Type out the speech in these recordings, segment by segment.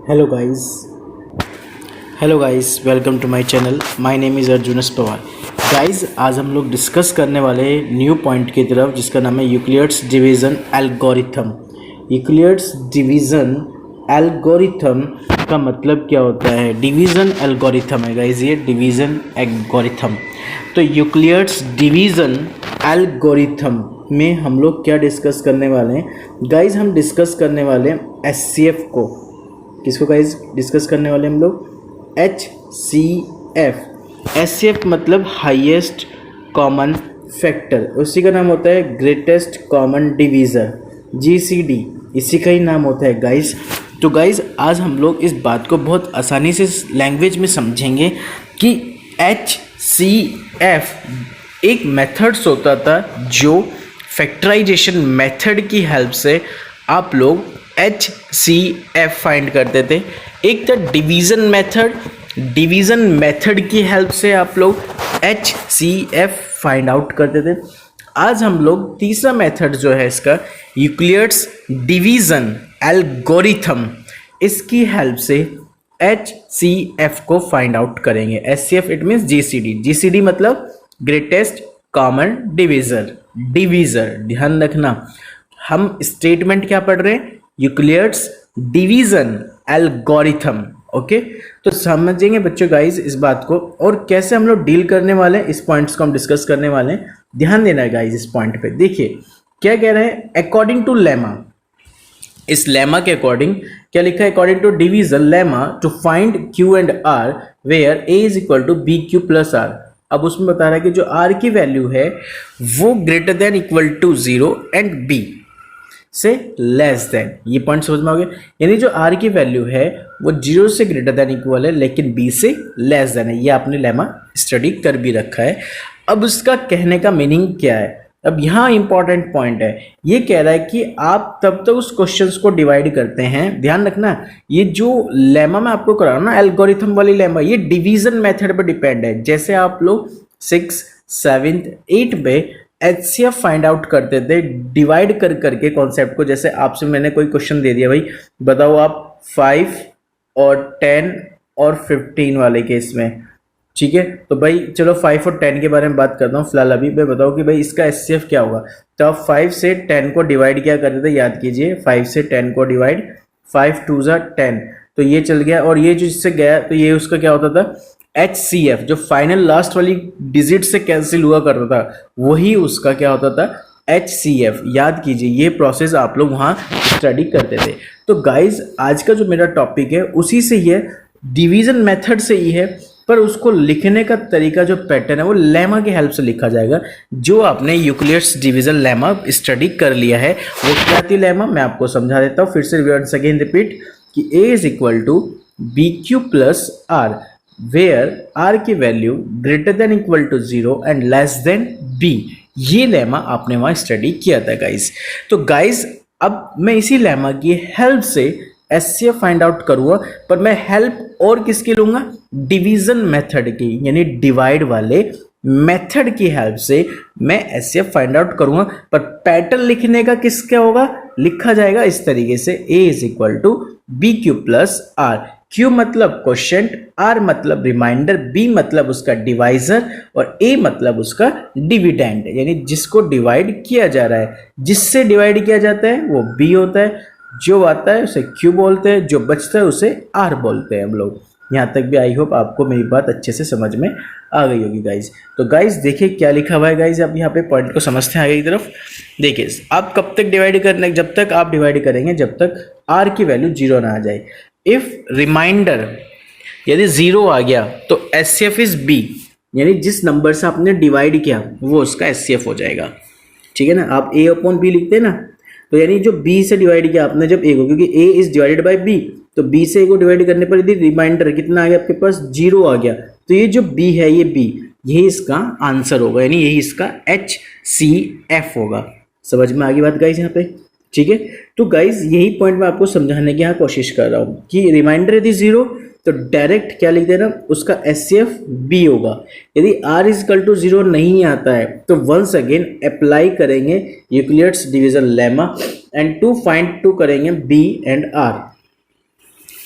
Hello guys welcome to my channel. My name is अर्जुनस Pawar. Guys आज हम लोग डिस्कस करने वाले न्यू पॉइंट की तरफ जिसका नाम है Euclid's division algorithm. Euclid's division algorithm का मतलब क्या होता है? डिवीज़न एल्गोरिथम है गाइस, ये डिवीज़न एल्गोरिथम। तो यूक्लिड्स डिवीज़न एल्गोरिथम में हम लोग क्या डिस्कस करने वाले हैं गाइस? हम डिस्कस करने वाले हैं HCF को। किसको गाइस डिस्कस करने वाले हम लोग? HCF। HCF मतलब हाईएस्ट कॉमन फैक्टर, उसी का नाम होता है ग्रेटेस्ट कॉमन डिवीज़र, GCD इसी का ही नाम होता है गाइस। तो गाइस आज हम लोग इस बात को बहुत आसानी से लैंग्वेज में समझेंगे कि HCF एक मेथड्स होता था जो फैक्टराइजेशन मेथड की हेल्प से आप लोग HCF फाइंड करते थे। एक था डिवीज़न मेथड, डिवीज़न मेथड की हेल्प से आप लोग HCF फाइंड आउट करते थे। आज हम लोग तीसरा मेथड जो है इसका यूक्लिड्स डिवीज़न एल्गोरिथम, इसकी हेल्प से HCF को फाइंड आउट करेंगे। HCF इट मीन्स GCD मतलब ग्रेटेस्ट कॉमन डिवीज़र। ध्यान रखना, हम स्टेटमेंट क्या पढ़ रहे हैं? Euclid's division algorithm. ओके, तो समझेंगे बच्चों गाइस इस बात को, और कैसे हम लोग डील करने वाले हैं इस पॉइंट्स को हम डिस्कस करने वाले हैं। ध्यान देना है गाइस इस पॉइंट पे। देखिए क्या कह रहे हैं, अकॉर्डिंग टू लेमा, इस लेमा के अकॉर्डिंग क्या लिखा है? According to division lemma to find Q and R where A is equal to BQ plus R। अब उसमें बता रहा है कि जो R की वैल्यू है वो greater than equal to 0 and B से लेस देन। ये पॉइंट समझ में आ गया? यानी जो R की वैल्यू है वो 0 से ग्रेटर देन इक्वल है लेकिन B से लेस देन है। ये आपने लेमा स्टडी कर भी रखा है। अब उसका कहने का मीनिंग क्या है? अब यहाँ इंपॉर्टेंट पॉइंट है, ये कह रहा है कि आप तब तक उस क्वेश्चंस को डिवाइड करते हैं। ध्यान रखना, ये जो लेमा मैं आपको करा रहा हूँ ना, एल्गोरिथम वाली लेमा, ये डिवीजन मेथड पर डिपेंड है। जैसे आप लोग 6, 7, 8 में HCF फाइंड आउट करते थे डिवाइड कर करके कॉन्सेप्ट को। जैसे आपसे मैंने कोई क्वेश्चन दे दिया, भाई बताओ आप 5 और 10 और 15 वाले केस में, ठीक है? तो भाई चलो 5 और 10 के बारे में बात करता हूँ फिलहाल। अभी मैं बताओ कि भाई इसका HCF क्या होगा। तो आप 5 से 10 को डिवाइड क्या करते थे? याद कीजिए, 5 से 10 को डिवाइड, 5 2 जा 10, तो ये चल गया। और ये जो इससे गया तो ये उसका क्या होता था? HCF, जो फाइनल लास्ट वाली डिजिट से कैंसिल हुआ करता था वही उसका क्या होता था? HCF। याद कीजिए, ये प्रोसेस आप लोग वहाँ स्टडी करते थे। तो गाइज आज का जो मेरा टॉपिक है उसी से ही है, डिवीजन मेथड से ही है, पर उसको लिखने का तरीका जो पैटर्न है वो लेमा की हेल्प से लिखा जाएगा। जो आपने यूक्लिड्स डिवीजन लेमा स्टडी कर लिया है वो क्या थी लेमा, मैं आपको समझा देता हूँ फिर से वंस अगेन रिपीट कि A is equal to BQ plus R where R की value greater than equal to 0 and less than B। ये लेमा आपने वहाँ स्टडी किया था गाइज। तो गाइज अब मैं इसी लेमा की हेल्प से HCF फाइंड आउट करूँगा, पर मैं हेल्प और किसकी लूँगा? डिवीज़न मेथड की, यानी डिवाइड वाले मेथड की हेल्प से मैं HCF फाइंड आउट करूँगा। पर पैटर्न लिखने का किसका होगा? लिखा जाएगा इस तरीके से, A is equal to BQ plus R। Q मतलब क्वोशेंट, R मतलब रिमाइंडर, B मतलब उसका डिवाइजर और A मतलब उसका डिविडेंड, यानी जिसको डिवाइड किया जा रहा है। जिससे डिवाइड किया जाता है वो B होता है, जो आता है उसे Q बोलते हैं, जो बचता है उसे R बोलते हैं हम लोग। यहाँ तक भी आई होप आपको मेरी बात अच्छे से समझ में आ गई होगी गाइज। तो गाइज देखिए क्या लिखा हुआ है गाइज, आप यहाँ पे पॉइंट को समझते हैं आगे की तरफ। देखिए आप कब तक डिवाइड करने, जब तक आप डिवाइड करेंगे जब तक R की वैल्यू 0 ना आ जाए। इफ रिमाइंडर यदि 0 आ गया तो HCF इज B, यानी जिस नंबर से आपने डिवाइड किया वो उसका HCF हो जाएगा। ठीक है ना? आप A अपॉन B लिखते हैं ना, तो यानी जो B से डिवाइड किया आपने जब A को, क्योंकि A is divided by B, तो B से A को डिवाइड करने पर यदि रिमाइंडर कितना आ गया आपके पास? 0 आ गया, तो ये जो B है ये B, यही इसका आंसर होगा, यानी यही इसका HCF होगा। समझ में आ गई बात गाइस यहाँ पे? ठीक है, तो गाइस यही पॉइंट मैं आपको समझाने की यहाँ कोशिश कर रहा हूँ कि रिमाइंडर यदि 0 तो डायरेक्ट क्या लिख देना, उसका HCF B होगा। यदि R इज इक्वल टू 0 नहीं आता है तो वंस अगेन अप्लाई करेंगे यूक्लिड्स डिवीजन लेमा एंड टू करेंगे B एंड R।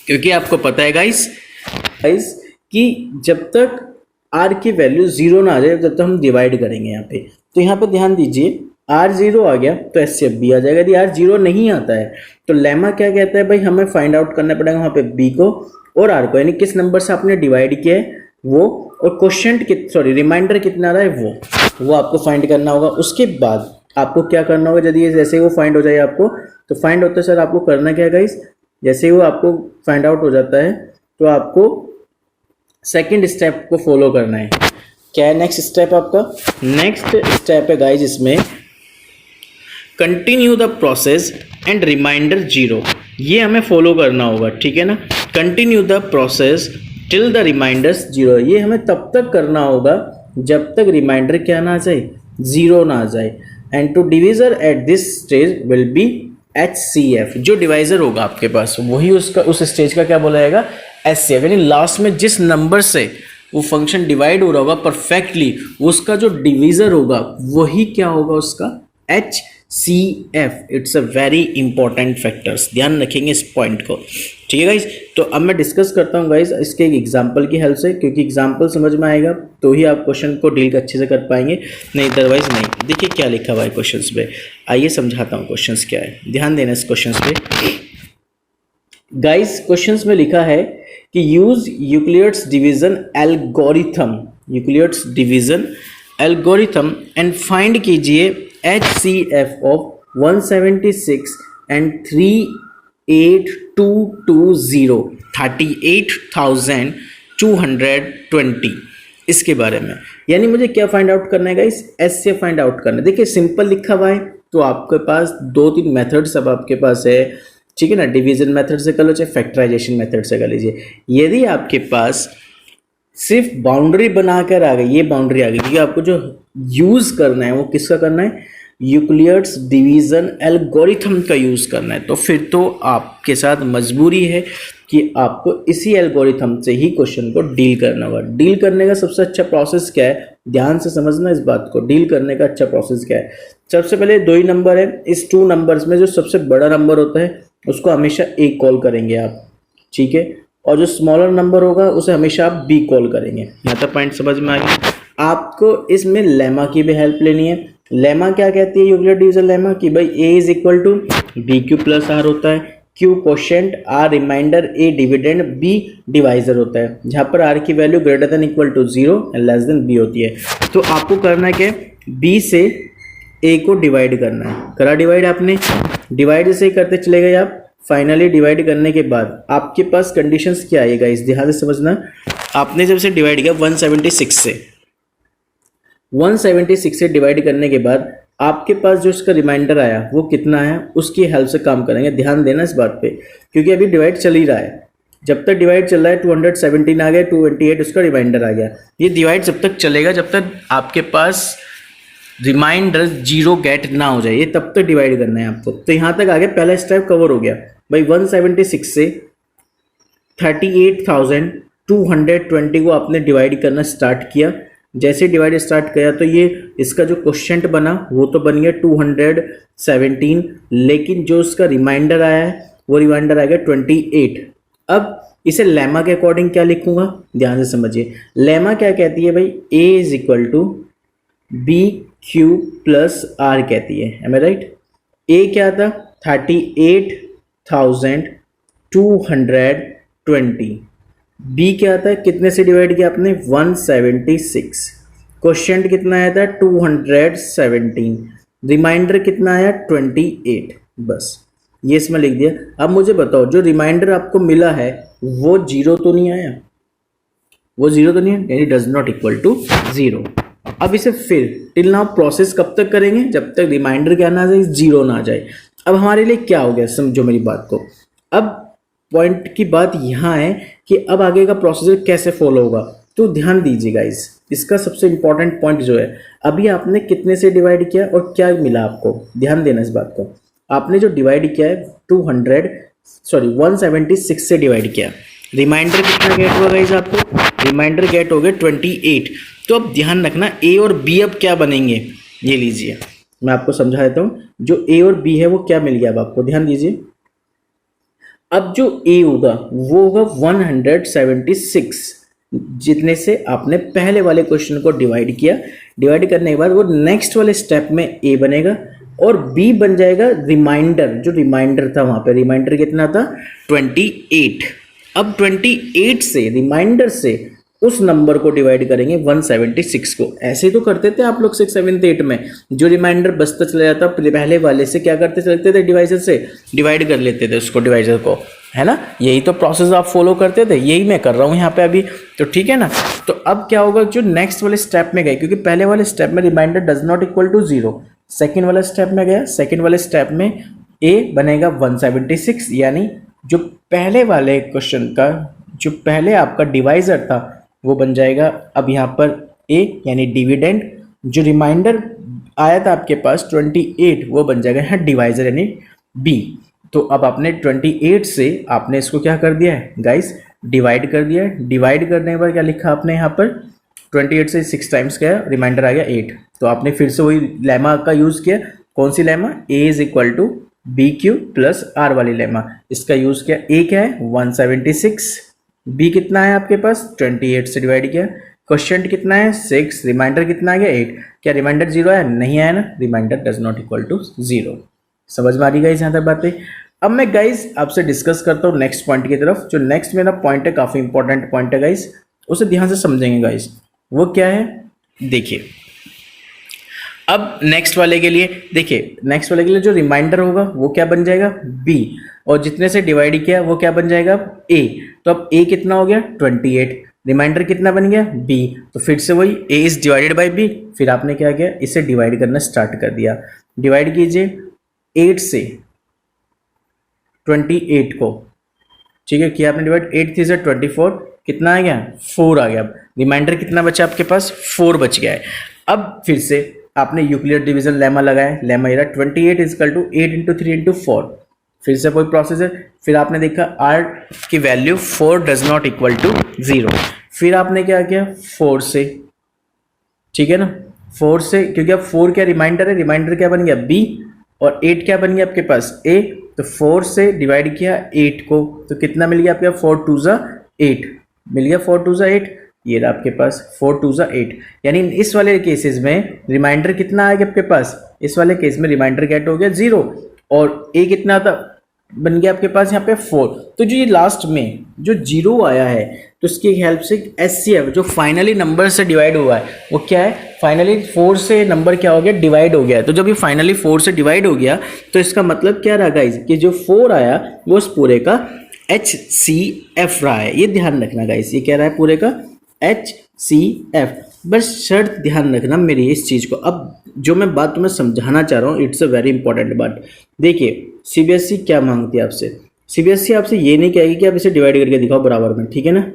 क्योंकि आपको पता है गाइस कि जब तक आर की वैल्यू जीरो ना आ जाए जब तक हम डिवाइड करेंगे यहाँ पे। तो यहाँ पे ध्यान दीजिए, आर जीरो आ गया तो एस सी एफ बी आ जाएगा। यदि आर जीरो नहीं आता है तो लेमा क्या कहता है भाई, हमें फाइंड आउट करना पड़ेगा वहाँ पे बी को और आर को, यानी किस नंबर से आपने डिवाइड किया है वो, और क्वोशिएंट रिमाइंडर कितना आ रहा है वो आपको फाइंड करना होगा। उसके बाद आपको क्या करना होगा, यदि जैसे ही वो फाइंड हो जाए आपको, तो फाइंड होते सर आपको करना क्या है गाइस, जैसे ही वो आपको फाइंड आउट हो जाता है तो आपको सेकंड स्टेप को फॉलो करना है। क्या है नेक्स्ट स्टेप आपका? नेक्स्ट स्टेप है गाइस इसमें continue the process and remainder zero, ये हमें फॉलो करना होगा, ठीक है ना। Continue the process till the remainders zero, ये हमें तब तक करना होगा जब तक रिमाइंडर क्या ना आ जाए, जीरो ना आ जाए। And to divisor at this stage will be HCF, जो डिवाइजर होगा आपके पास वही उसका उस स्टेज का क्या बोला जाएगा, HCF, यानी लास्ट में जिस नंबर से वो फंक्शन डिवाइड हो रहा होगा परफेक्टली, उसका जो डिवीजर होगा वही क्या होगा उसका HCF। It's a very important factors, ध्यान रखेंगे इस पॉइंट को, ठीक है गाइज। तो अब मैं डिस्कस करता हूँ गाइज इसके एक एग्जाम्पल की हेल्प से, क्योंकि एग्जाम्पल समझ में आएगा तो ही आप क्वेश्चन को डील अच्छे से कर पाएंगे, नहीं अदरवाइज नहीं। देखिए क्या लिखा हुआ है क्वेश्चंस पे, आइए समझाता हूँ क्वेश्चंस क्या है, ध्यान देना इस क्वेश्चंस पे। गाइज क्वेश्चंस में लिखा है कि use Euclid's division algorithm and find कीजिए HCF ऑफ 176 एंड 38,220 इसके बारे में। यानी मुझे क्या फाइंड आउट करना है गाइस, एस से फाइंड आउट करना है। देखिए सिंपल लिखा हुआ है तो आपके पास दो तीन मेथड्स अब आपके पास है, ठीक है ना। डिवीजन मेथड से कर लो चाहे फैक्टराइजेशन मेथड से कर लीजिए। यदि आपके पास सिर्फ बाउंड्री बनाकर आ गई, ये बाउंड्री आ गई, क्योंकि आपको जो यूज करना है वो किसका करना है, यूक्लिड्स डिवीजन एल्गोरिथम का यूज करना है। तो फिर तो आपके साथ मजबूरी है कि आपको इसी एल्गोरिथम से ही क्वेश्चन को डील करना होगा। डील करने का सबसे अच्छा प्रोसेस क्या है, ध्यान से समझना इस बात को। डील करने का अच्छा प्रोसेस क्या है, सबसे पहले दो ही नंबर है, इस टू नंबर्स में जो सबसे बड़ा नंबर होता है उसको हमेशा ए कॉल करेंगे आप, ठीक है, और जो स्मॉलर नंबर होगा उसे हमेशा आप बी कॉल करेंगे। यहाँ तक पॉइंट समझ में आ गया। आपको इसमें लेमा की भी हेल्प लेनी है। लेमा क्या कहती है, यूक्लिड डिवीजन लेमा, कि भाई A is equal to B Q plus R होता है, Q quotient, R remainder, A dividend, B divisor होता है, जहाँ पर आर की value greater than equal to 0 and less than B होती है। तो आपको करना क्या है, बी से ए को डिवाइड करना है। करा डिवाइड आपने, डिवाइड से ही करते चले गए आप। फाइनली डिवाइड करने के बाद आपके पास कंडीशंस क्या आएगा, इस ध्यान से समझना। आपने जब से डिवाइड किया 176 से डिवाइड करने के बाद आपके पास जो उसका रिमाइंडर आया वो कितना है, उसकी हेल्प से काम करेंगे। ध्यान देना इस बात पे, क्योंकि अभी डिवाइड चल ही रहा है। जब तक डिवाइड चल रहा है 217 आ गया, 228 उसका रिमाइंडर आ गया। ये डिवाइड जब तक चलेगा जब तक आपके पास रिमाइंडर जीरो गेट ना हो जाए, ये तब तक डिवाइड करना है आपको। तो यहाँ तक आगे पहला स्टेप कवर हो गया भाई। 176 से 38,220 को आपने डिवाइड करना स्टार्ट किया। जैसे डिवाइड स्टार्ट किया तो ये इसका जो क्वोशिएंट बना वो तो बन गया 217, लेकिन जो उसका रिमाइंडर आया है वो रिमाइंडर आ गया 28। अब इसे लेमा के अकॉर्डिंग क्या लिखूंगा, ध्यान से समझिए। लेमा क्या कहती है भाई, A is equal to B Q plus R कहती है, एम आई राइट। ए क्या था 38,220, बी क्या था, कितने से डिवाइड किया आपने 176, क्वोशिएंट कितना आया था 217, रिमाइंडर कितना आया 28। बस ये इसमें लिख दिया। अब मुझे बताओ जो रिमाइंडर आपको मिला है वो जीरो तो नहीं आया, वो जीरो तो नहीं है, यानी डज नॉट इक्वल टू 0। अब इसे फिर टिल नाउ प्रोसेस कब तक करेंगे, जब तक रिमाइंडर क्या ना आ जाए, जीरो ना आ जाए। अब हमारे लिए क्या हो गया, समझो मेरी बात को। अब पॉइंट की बात यहाँ है कि अब आगे का प्रोसीजर कैसे फॉलो होगा, तो ध्यान दीजिए गाइस। इसका सबसे इंपॉर्टेंट पॉइंट जो है, अभी आपने कितने से डिवाइड किया और क्या मिला आपको, ध्यान देना इस बात को। आपने जो डिवाइड किया है 176 से डिवाइड किया, रिमाइंडर कितना गेट हुआ गाइस आपको, रिमाइंडर गेट हो गए 28। तो अब ध्यान रखना ए और बी अब क्या बनेंगे, ये लीजिए मैं आपको समझा देता हूँ। जो ए और बी है वो क्या मिल गया अब आपको, ध्यान दीजिए। अब जो ए होगा वो होगा 176, जितने से आपने पहले वाले क्वेश्चन को डिवाइड किया। डिवाइड करने के बाद वो नेक्स्ट वाले स्टेप में ए बनेगा और बी बन जाएगा रिमाइंडर। जो रिमाइंडर था वहां पे रिमाइंडर कितना था 28। अब 28 से रिमाइंडर से उस नंबर को डिवाइड करेंगे 176 को। ऐसे ही तो करते थे आप लोग 6, 7, 8 में। जो रिमाइंडर बचता चला जाता पहले वाले से क्या करते चलते थे, डिवाइजर से डिवाइड कर लेते थे उसको, डिवाइजर को, है ना। यही तो प्रोसेस आप फॉलो करते थे, यही मैं कर रहा हूँ यहाँ पे अभी। तो ठीक है ना। तो अब क्या होगा, जो नेक्स्ट वाले स्टेप में गए, क्योंकि पहले वाले स्टेप में remainder does not equal to 0, second वाला स्टेप में गया, सेकेंड वाले स्टेप में ए बनेगा 176, यानी जो पहले वाले क्वेश्चन का जो पहले आपका डिवाइजर था वो बन जाएगा अब यहाँ पर ए, यानी डिविडेंड। जो रिमाइंडर आया था आपके पास 28 वो बन जाएगा यहाँ डिवाइजर यानी बी। तो अब आपने 28 से आपने इसको क्या कर दिया है गाइस, डिवाइड कर दिया है। डिवाइड करने के बाद क्या लिखा आपने यहाँ पर, 28 से 6 टाइम्स गया, रिमाइंडर आ गया 8। तो आपने फिर से वही लेमा का यूज़ किया। कौन सी lemma, A is equal to B Q plus R वाली लेमा, इसका यूज़ किया। ए क्या है 176, बी कितना है आपके पास 28 से डिवाइड किया, क्वेश्चन कितना है 6, रिमाइंडर कितना आ गया 8। क्या रिमाइंडर 0 आया, नहीं आया ना, remainder does not equal to 0। समझ में आ रही गाइस यहाँ तक बातें। अब मैं गाइस आपसे डिस्कस करता हूँ नेक्स्ट पॉइंट की तरफ। जो नेक्स्ट मेरा पॉइंट है काफ़ी इंपॉर्टेंट पॉइंट है गाइस, उसे ध्यान से समझेंगे गाइस। वो क्या है, देखिए अब नेक्स्ट वाले के लिए, देखिए नेक्स्ट वाले के लिए जो रिमाइंडर होगा वो क्या बन जाएगा बी, और जितने से डिवाइड किया वो क्या बन जाएगा ए। तो अब ए कितना हो गया 28, रिमाइंडर कितना बन गया बी। तो फिर से वही ए इज डिवाइडेड बाई बी, फिर आपने क्या किया इसे डिवाइड करना स्टार्ट कर दिया। डिवाइड कीजिए 8 से 28 को, ठीक है, किया आपने डिवाइड, 8 3 से 24, कितना आ गया 4 आ गया। अब रिमाइंडर कितना बचा आपके पास 4 बच गया है। अब फिर से आपने यूक्लियर डिवीजन लेमा लगाया, लेमा ये रहा 28 इजकल टू 8 इंटू 3 इंटू 4। फिर से कोई प्रोसेस है, फिर आपने देखा आर की value 4 does not equal to 0। फिर आपने क्या किया 4 से, ठीक है ना, 4 से, क्योंकि अब 4 क्या रिमाइंडर है, रिमाइंडर क्या बन गया बी, और 8 क्या बन गया आपके पास ए। तो 4 से डिवाइड किया 8 को, तो कितना मिल गया आपके 4 2 ज़ा 8 मिल गया, 4 2 ज़ा 8, ये रहा आपके पास 4 2 ज़ा 8। यानी इस वाले केसेस में रिमाइंडर कितना आएगा आपके पास, इस वाले केस में रिमाइंडर गेट हो गया 0, और ए कितना था बन गया आपके पास यहाँ पे 4। तो जो ये लास्ट में जो 0 आया है, तो इसकी हेल्प से एचसीएफ जो फाइनली नंबर से डिवाइड हुआ है वो क्या है, फाइनली 4 से नंबर क्या हो गया डिवाइड हो गया। तो जब ये फाइनली 4 से डिवाइड हो गया तो इसका मतलब क्या रहा गाइज, कि जो 4 आया वो उस पूरे का HCF रहा है। ये ध्यान रखना गाइज, ये क्या रहा है पूरे का HCF। बस शर्त ध्यान रखना मेरी इस चीज़ को। अब जो मैं बात तुम्हें समझाना चाह रहा हूँ इट्स अ वेरी इंपॉर्टेंट बात। देखिए सीबीएसई क्या मांगती है आपसे, सीबीएसई आपसे ये नहीं कहेगी कि आप इसे डिवाइड करके दिखाओ बराबर में, ठीक है ना,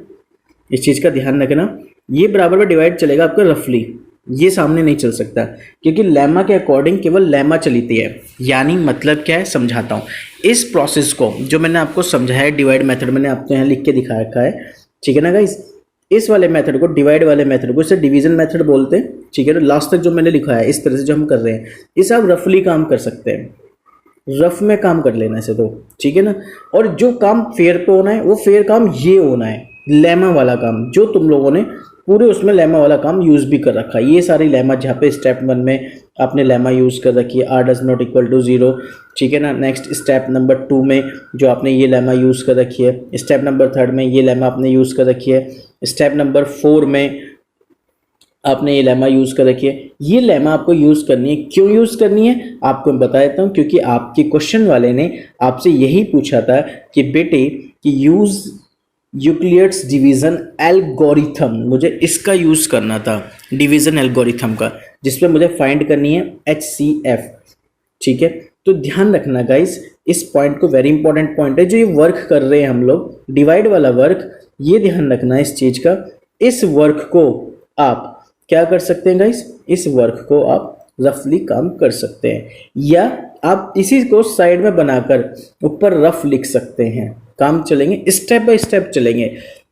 इस चीज़ का ध्यान रखना। ये बराबर में डिवाइड चलेगा आपका रफली, ये सामने नहीं चल सकता, क्योंकि लेमा के अकॉर्डिंग केवल लेमा चलती है। यानी मतलब क्या है समझाता हूँ, इस प्रोसेस को जो मैंने आपको समझाया डिवाइड मेथड मैंने आपको यहाँ लिख के दिखा रखा है, ठीक है ना गाइस। इस वाले मेथड को, डिवाइड वाले मेथड को, इसे डिवीजन मेथड बोलते हैं, ठीक है ना। लास्ट तक जो मैंने लिखा है इस तरह से जो हम कर रहे हैं, इसे आप रफली काम कर सकते हैं, रफ में काम कर लेना इसे तो, ठीक है ना। और जो काम फेयर पे होना है वो फेयर काम ये होना है, लेमा वाला काम, जो तुम लोगों ने पूरे उसमें लेमा वाला काम यूज़ भी कर रखा है। ये सारी लेमा जहाँ पे स्टेप 1 में आपने लेमा यूज़ कर रखी है, R does not equal to 0, ठीक है ना। नेक्स्ट स्टेप नंबर 2 में जो आपने ये लेमा यूज़ कर रखी है, स्टेप नंबर 3 में ये लेमा आपने यूज़ कर रखी है, स्टेप नंबर 4 में आपने ये लेमा यूज़ कर रखी है। ये लेमा आपको यूज़ करनी है, क्यों यूज़ करनी है आपको मैं बता देता हूँ। क्योंकि आपके क्वेश्चन वाले ने आपसे यही पूछा था कि बेटे कि यूज़ यूक्लिड्स डिवीज़न एल्गोरिथम, मुझे इसका यूज़ करना था डिवीज़न एल्गोरिथम का, जिसमें मुझे फाइंड करनी है HCF, ठीक है। तो ध्यान रखना गाइस इस पॉइंट को, वेरी इंपॉर्टेंट पॉइंट है जो ये वर्क कर रहे हैं हम लोग, डिवाइड वाला वर्क, ये ध्यान रखना इस चीज़ का। इस वर्क को आप क्या कर सकते हैं गाइस, इस वर्क को आप रफली काम कर सकते हैं, या आप इसी को साइड में बनाकर ऊपर रफ लिख सकते हैं। काम चलेंगे स्टेप बाय स्टेप चलेंगे।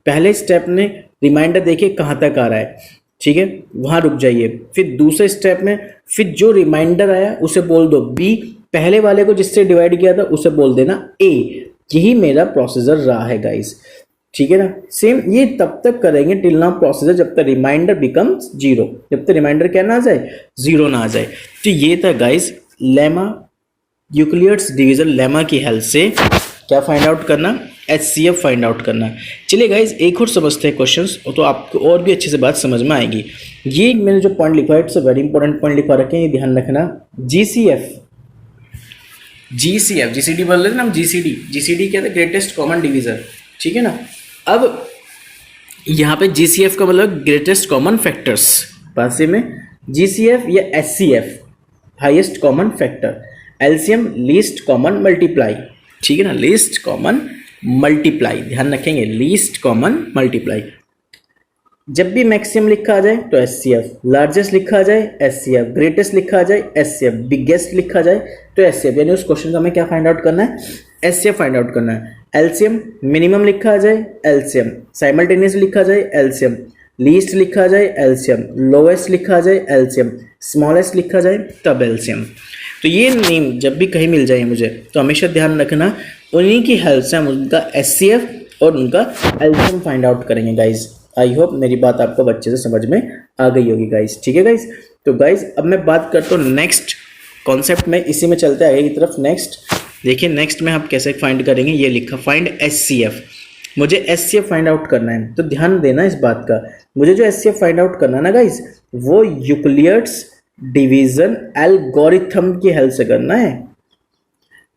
पहले स्टेप में रिमाइंडर देखिए कहाँ तक आ रहा है, ठीक है, वहाँ रुक जाइए। फिर दूसरे स्टेप में फिर जो रिमाइंडर आया उसे बोल दो बी, पहले वाले को जिससे डिवाइड किया था उसे बोल देना ए, यही मेरा प्रोसीजर रहा है गाइस, ठीक है ना। सेम ये तब तक करेंगे टिल नाउ प्रोसीजर जब तक रिमाइंडर बिकम्स जीरो, जब तक रिमाइंडर क्या ना आ जाए, जीरो ना आ जाए। तो ये था guys lemma, Euclid's division lemma की हेल्प से क्या फाइंड आउट करना, HCF फाइंड आउट करना। चलिए गाइज एक और समझते हैं क्वेश्चंस, तो आपको और भी अच्छे से बात समझ में आएगी। ये मैंने जो पॉइंट लिखा है it's a very important point लिखा रखे हैं, ये ध्यान रखना। GCF GCD बोल रहे थे ना हम, GCD क्या था, ग्रेटेस्ट कॉमन डिवीजर, ठीक है ना। अब यहाँ पे GCF का मतलब ग्रेटेस्ट कॉमन फैक्टर्स, पासे में GCF या HCF highest common factor, LCM least common multiply, ठीक है ना, लीस्ट कॉमन मल्टीप्लाई, ध्यान रखेंगे लीस्ट कॉमन मल्टीप्लाई। जब भी मैक्सिमम लिखा आ जाए तो HCF, लार्जेस्ट लिखा आ जाए HCF, ग्रेटेस्ट लिखा आ जाए HCF, बिगेस्ट लिखा जाए तो HCF, यानी उस क्वेश्चन का हमें क्या फाइंड आउट करना है, HCF फाइंड आउट करना है। LCM मिनिमम लिखा आ जाए LCM, साइमल्टेनियस लिखा आ जाए LCM, लीस्ट लिखा आ जाए LCM, लोएस्ट लिखा आ जाए LCM, स्मॉलेस्ट लिखा जाए तब LCM। तो ये नेम जब भी कहीं मिल जाए मुझे तो हमेशा ध्यान रखना, उन्हीं की हेल्प से हम उनका HCF और उनका LCM फाइंड आउट करेंगे गाइज। आई होप मेरी बात आपको अच्छे से समझ में आ गई होगी गाइज, ठीक है गाइज। तो गाइज अब मैं बात करता हूँ नेक्स्ट कॉन्सेप्ट में, इसी में चलते आगे की तरफ। नेक्स्ट देखिए, नेक्स्ट में आप कैसे फाइंड करेंगे, ये लिखा फाइंड HCF। मुझे HCF फाइंड आउट करना है, तो ध्यान देना इस बात का, मुझे जो HCF फाइंड आउट करना है ना गाइज, वो यूक्लिड्स डिवीजन एल्गोरिथम की हेल्प से करना है,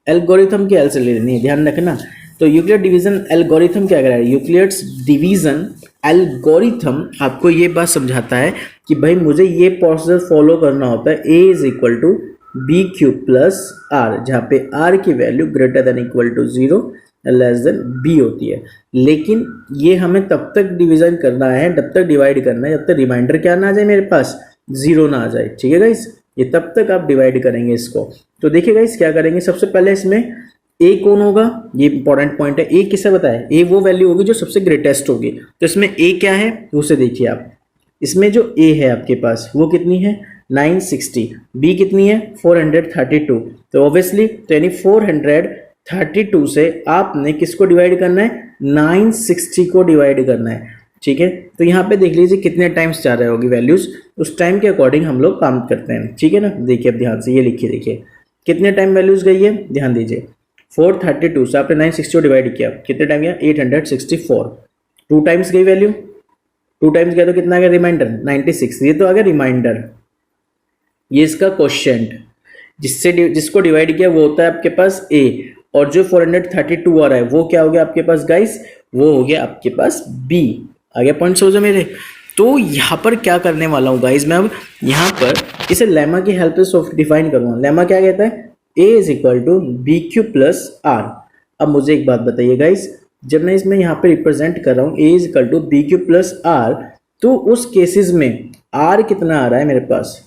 एल्गोरिथम की हेल्प से लेनी है, ध्यान रखना। तो यूक्लिड डिवीजन एल्गोरिथम क्या कर रहा है, यूक्लिड्स डिवीजन एल्गोरिथम आपको ये बात समझाता है कि भाई मुझे ये प्रोसेस फॉलो करना होता है, A is equal to B Q plus R, जहाँ पे आर की value greater than equal to 0 less than B होती है। लेकिन ये हमें तब तक डिवीजन करना है, तब तक डिवाइड करना है जब तक रिमाइंडर क्या ना आ जाए मेरे पास, 0 ना आ जाए, ठीक है गाइस। ये तब तक आप डिवाइड करेंगे इसको। तो देखिए गाइस क्या करेंगे, सबसे पहले इसमें A कौन होगा, ये इंपॉर्टेंट पॉइंट है। A किसे बताया, A वो वैल्यू होगी जो सबसे ग्रेटेस्ट होगी। तो इसमें A क्या है उसे देखिए आप, इसमें जो A है आपके पास वो कितनी है 960, B कितनी है 432। तो ऑब्वियसली तो यानी 432 से आपने किसको डिवाइड करना है, 960 को डिवाइड करना है, ठीक है। तो यहाँ पे देख लीजिए कितने टाइम्स जा रहे होगी वैल्यूज, उस टाइम के अकॉर्डिंग हम लोग काम करते हैं, ठीक है ना। देखिए अब ध्यान से ये लिखिए, देखिए कितने टाइम वैल्यूज गई है, ध्यान दीजिए 432 से आपने 960 को डिवाइड किया, कितने टाइम गया 864, 2 टाइम्स गई वैल्यू, 2 टाइम्स गया तो कितना आ गया रिमाइंडर 96, ये तो आ गया रिमाइंडर। ये इसका क्वेश्चन जिसको डिवाइड किया वो होता है आपके पास A, और जो 432 आ रहा है वो क्या हो गया आपके पास गाइस, वो हो गया आपके पास B। आ गया पॉइंट समझो मेरे। तो यहाँ पर क्या करने वाला हूँ गाइस, मैं अब यहाँ पर इसे लेमा की हेल्प से डिफाइन करूँगा। लेमा क्या कहता है, A is equal to B Q plus R. अब मुझे एक बात बताइए गाइस, जब मैं इसमें यहाँ पे रिप्रेजेंट कर रहा हूँ A is equal to B Q plus R, तो उस केसेस में R कितना आ रहा है मेरे पास,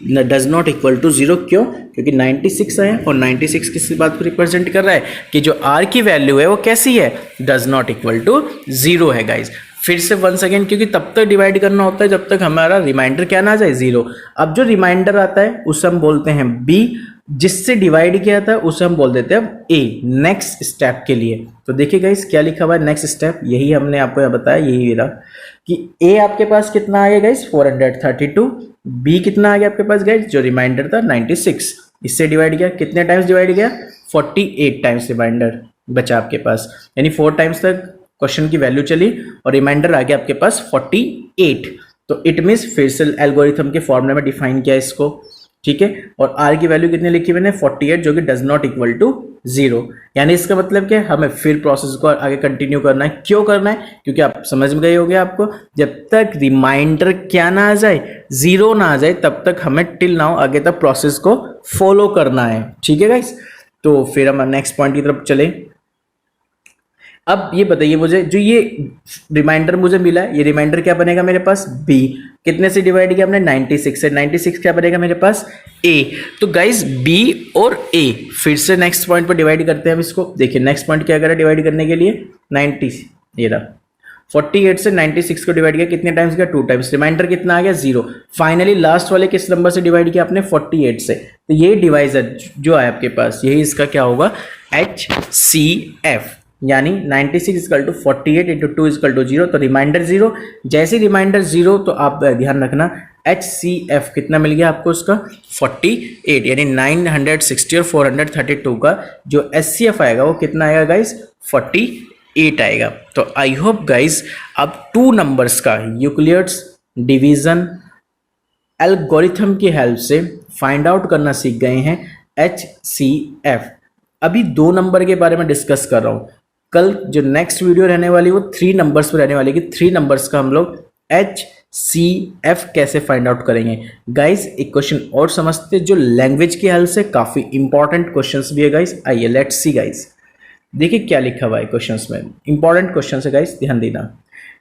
डज नॉट इक्वल टू 0। क्यों, क्योंकि 96 है और 96 किस बात को रिप्रेजेंट कर रहा है कि जो R की वैल्यू है वो कैसी है, डज नॉट इक्वल टू 0 है गाइज। फिर से वन सेकेंड, क्योंकि तब तक डिवाइड करना होता है जब तक हमारा रिमाइंडर क्या ना आ जाए 0। अब जो रिमाइंडर आता है उसे हम बोलते हैं B, जिससे डिवाइड किया था उसे हम बोल देते हैं अब A, नेक्स्ट स्टेप के लिए। तो देखिए गाइस क्या लिखा हुआ है नेक्स्ट स्टेप, यही हमने आपको यहाँ बताया, यही रहा कि A आपके पास कितना आ गया गाइस 432, B कितना आ गया आपके पास गाइस जो रिमाइंडर था 96, इससे डिवाइड किया, कितने टाइम्स डिवाइड किया 48 टाइम्स रिमाइंडर बचा आपके पास, यानी 4 टाइम्स तक क्वेश्चन की वैल्यू चली और रिमाइंडर आ गया आपके पास 48। तो इट मीन्स फिर से एल्गोरिथम के फॉर्मूले में डिफाइन किया इसको, ठीक है। और R की वैल्यू कितनी लिखी मैंने 48, जो कि डज नॉट इक्वल टू 0। यानी इसका मतलब क्या है, हमें फिर प्रोसेस को आगे कंटिन्यू करना है। क्यों करना है, क्योंकि आप समझ में गए होंगे आपको, जब तक रिमाइंडर क्या ना आ जाए 0 ना आ जाए तब तक हमें टिल नाउ आगे तक प्रोसेस को फॉलो करना है, ठीक है गाइस। तो फिर हम नेक्स्ट पॉइंट की तरफ चले। अब ये बताइए मुझे, जो ये रिमाइंडर मुझे मिला है, ये रिमाइंडर क्या बनेगा मेरे पास B, कितने से डिवाइड किया हमने 96 से, 96 क्या बनेगा मेरे पास A। तो गाइस B और A फिर से नेक्स्ट पॉइंट पर डिवाइड करते हैं हम इसको। देखिए नेक्स्ट पॉइंट क्या करें डिवाइड करने के लिए 90, ये रहा। 48 से 96 को डिवाइड किया, कितने टाइम्स किया? 2 टाइम्स। रिमाइंडर कितना आ गया? 0। फाइनली लास्ट वाले किस नंबर से डिवाइड किया आपने? 48 से। तो ये डिवाइजर जो है आपके पास, यही इसका क्या होगा? HCF, यानी 96 equal to 48 into 2 equal to 0, तो रिमाइंडर 0। जैसे रिमाइंडर 0 तो आप ध्यान रखना HCF कितना मिल गया आपको उसका? 48, यानी 960 और 432 का जो HCF आएगा वो कितना आएगा गाइस? 48 आएगा। तो आई होप गाइस अब 2 नंबर्स का यूक्लिड्स डिवीजन एल्गोरिथम की हेल्प से फाइंड आउट करना सीख गए हैं HCF। अभी 2 नंबर के बारे में डिस्कस कर रहा हूँ। कल जो नेक्स्ट वीडियो रहने वाली वो 3 नंबर्स पर रहने वाली कि 3 नंबर्स का हम लोग HCF कैसे फाइंड आउट करेंगे। गाइस एक क्वेश्चन और समझते जो लैंग्वेज की हेल्प से काफी इंपॉर्टेंट क्वेश्चंस भी है गाइस। आइए लेट्स सी गाइस। देखिए क्या लिखा हुआ है क्वेश्चंस में, इंपॉर्टेंट क्वेश्चन है गाइस, ध्यान देना।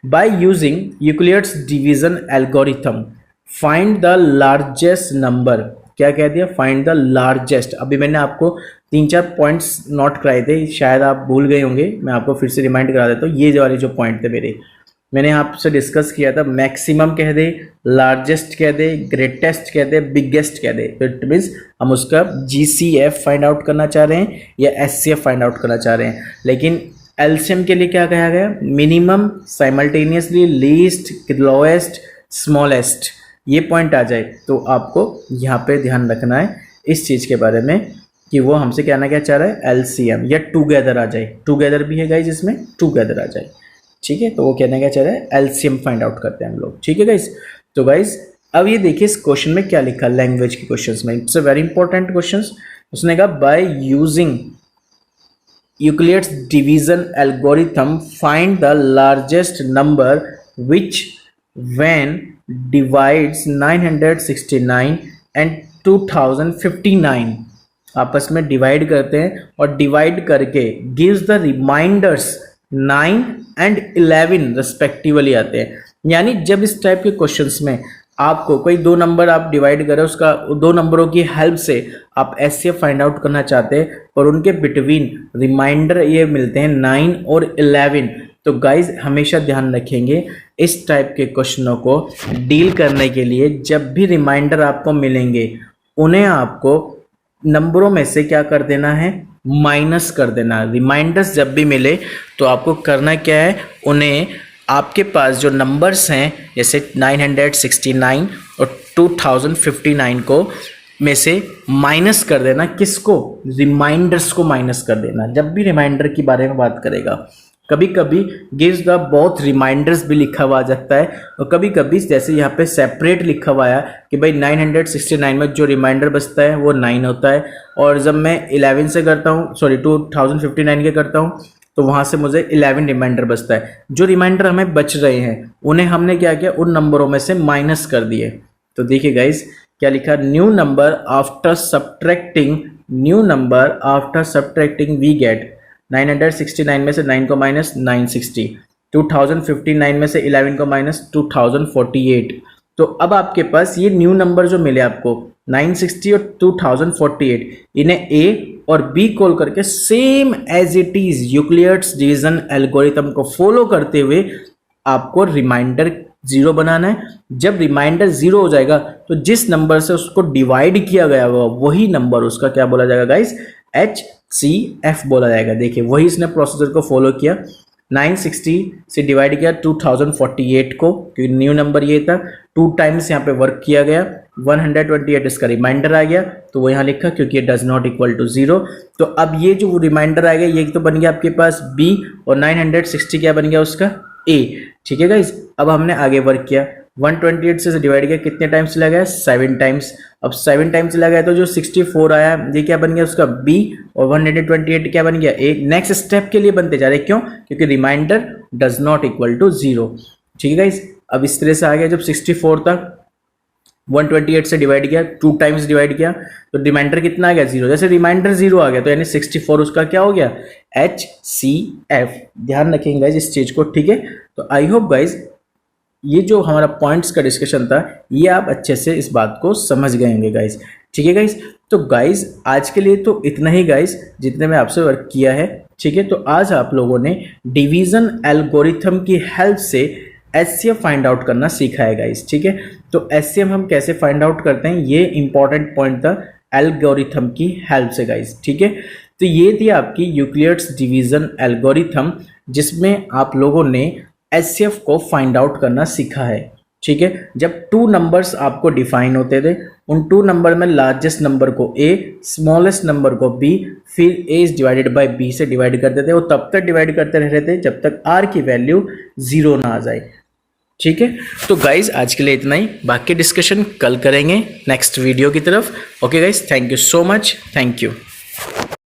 Bye using Euclid's division algorithm find the largest number. क्या कह दिया? Find the largest. अभी मैंने आपको 3-4 पॉइंट्स नोट कराए थे, शायद आप भूल गए होंगे, मैं आपको फिर से रिमाइंड करा देता हूँ। ये वाले जो पॉइंट थे मैंने आपसे डिस्कस किया था। मैक्सिमम कह दे, लार्जेस्ट कह दे, ग्रेटेस्ट कह दे, बिगेस्ट कह दे, तो इट मीन्स हम उसका GCF फाइंड आउट करना चाह रहे हैं या SCF फाइंड आउट करना चाह रहे हैं। लेकिन एलसीएम के लिए क्या कहा गया? Minimum, simultaneously, least, lowest, smallest, ये पॉइंट आ जाए तो आपको यहाँ पे ध्यान रखना है इस चीज़ के बारे में कि वो हमसे कहना क्या चाह रहा है? LCM या टुगेदर आ जाए। टुगेदर भी है गाइज इसमें, टुगेदर आ जाए, ठीक है। तो वो कहना क्या चाह रहा है? LCM फाइंड आउट करते हैं हम लोग, ठीक है गाइज। तो गाइज अब ये देखिए इस क्वेश्चन में क्या लिखा लैंग्वेज के क्वेश्चन में, it's a very important question. उसने कहा by using Euclid's division algorithm find the largest number which when divides 969 and 2059 आपस में डिवाइड करते हैं और डिवाइड करके gives the remainders 9 and 11 respectively आते हैं। यानी जब इस टाइप के क्वेश्चंस में आपको कोई 2 नंबर आप डिवाइड करें, उसका 2 नंबरों की हेल्प से आप HCF फाइंड आउट करना चाहते हैं और उनके बिटवीन रिमाइंडर ये मिलते हैं 9 और 11, तो गाइज हमेशा ध्यान रखेंगे इस टाइप के क्वेश्चनों को डील करने के लिए जब भी रिमाइंडर आपको मिलेंगे उन्हें आपको नंबरों में से क्या कर देना है? माइनस कर देना। रिमाइंडर्स जब भी मिले तो आपको करना क्या है? उन्हें आपके पास जो नंबर्स हैं जैसे 969 और 2059 को में से माइनस कर देना। किसको? रिमाइंडर्स को माइनस कर देना। जब भी रिमाइंडर के बारे में बात करेगा, कभी कभी गिव्स द बोथ रिमाइंडर्स भी लिखा हुआ आ जाता है और कभी कभी जैसे यहाँ पे सेपरेट लिखा हुआ है कि भाई 969 में जो रिमाइंडर बचता है वो 9 होता है, और जब मैं 11 से करता हूँ, सॉरी 2059 के करता हूँ, तो वहाँ से मुझे 11 रिमाइंडर बचता है। जो रिमाइंडर हमें बच रहे हैं उन्हें हमने क्या किया? उन नंबरों में से माइनस कर दिए। तो देखिए गाइज क्या लिखा? New number after subtracting we get 969 में से 9 को माइनस 960, 2059 में से 11 को माइनस 2048। तो अब आपके पास ये न्यू नंबर जो मिले आपको 960 और 2048, इन्हें A और B कॉल करके same as it is Euclid's division algorithm को फॉलो करते हुए आपको रिमाइंडर 0 बनाना है। जब रिमाइंडर 0 हो जाएगा तो जिस नंबर से उसको डिवाइड किया गया होगा वही नंबर उसका क्या बोला जाएगा गाइस? HCF बोला जाएगा। देखिए वही इसने प्रोसीजर को फॉलो किया। 960 से डिवाइड किया 2048 को, क्योंकि न्यू नंबर ये था, 2 टाइम्स यहाँ पे वर्क किया गया, 128 इसका रिमाइंडर आ गया, तो वो यहाँ लिखा क्योंकि ये डज नॉट इक्वल टू 0। तो अब ये जो रिमाइंडर आ गया ये तो बन गया आपके पास B और 960 क्या बन गया उसका? A। ठीक है गाइज, अब हमने आगे वर्क किया, 128 से डिवाइड किया, कितने टाइम्स चला गया? 7 टाइम्स। अब 7 टाइम्स चला गया तो जो 64 आया ये क्या बन गया उसका? B और 128 क्या बन गया? A। नेक्स्ट स्टेप के लिए बनते जा रहे, क्यों? क्योंकि remainder does not equal to 0। ठीक है गाइज, अब इस तरह से आ गया, जब 64 तक 128 से डिवाइड किया, 2 टाइम्स डिवाइड किया, तो रिमाइंडर कितना आ गया? 0। जैसे रिमाइंडर 0 आ गया तो यानी 64 उसका क्या हो गया? HCF। ध्यान रखेंगे गाइज इस चीज को, ठीक है। तो आई होप गाइज ये जो हमारा पॉइंट्स का डिस्कशन था ये आप अच्छे से इस बात को समझ गए होंगे गाइज। ठीक है गाइज, तो गाइज आज के लिए तो इतना ही गाइज, जितने मैं आपसे वर्क किया है ठीक है। तो आज आप लोगों ने डिवीजन एल्गोरिथम की हेल्प से एचसीएफ फाइंड आउट करना सीखा है गाइस, ठीक है। तो एचसीएफ हम कैसे फाइंड आउट करते हैं, ये इंपॉर्टेंट पॉइंट था एल्गोरिथम की हेल्प से गाइस, ठीक है। तो ये थी आपकी यूक्लिड्स डिवीजन एल्गोरिथम, जिसमें आप लोगों ने एचसीएफ को फाइंड आउट करना सीखा है, ठीक है। जब टू नंबर्स आपको डिफाइन होते थे, उन टू नंबर में लार्जेस्ट नंबर को ए, स्मॉलेस्ट नंबर को बी, फिर ए इज डिवाइडेड बाय बी से डिवाइड करते थे, वो तब तक डिवाइड करते रह रहे थे जब तक आर की वैल्यू 0 ना आ जाए, ठीक है। तो गाइज आज के लिए इतना ही, बाकी डिस्कशन कल करेंगे नेक्स्ट वीडियो की तरफ। Okay guys, thank you so much, thank you.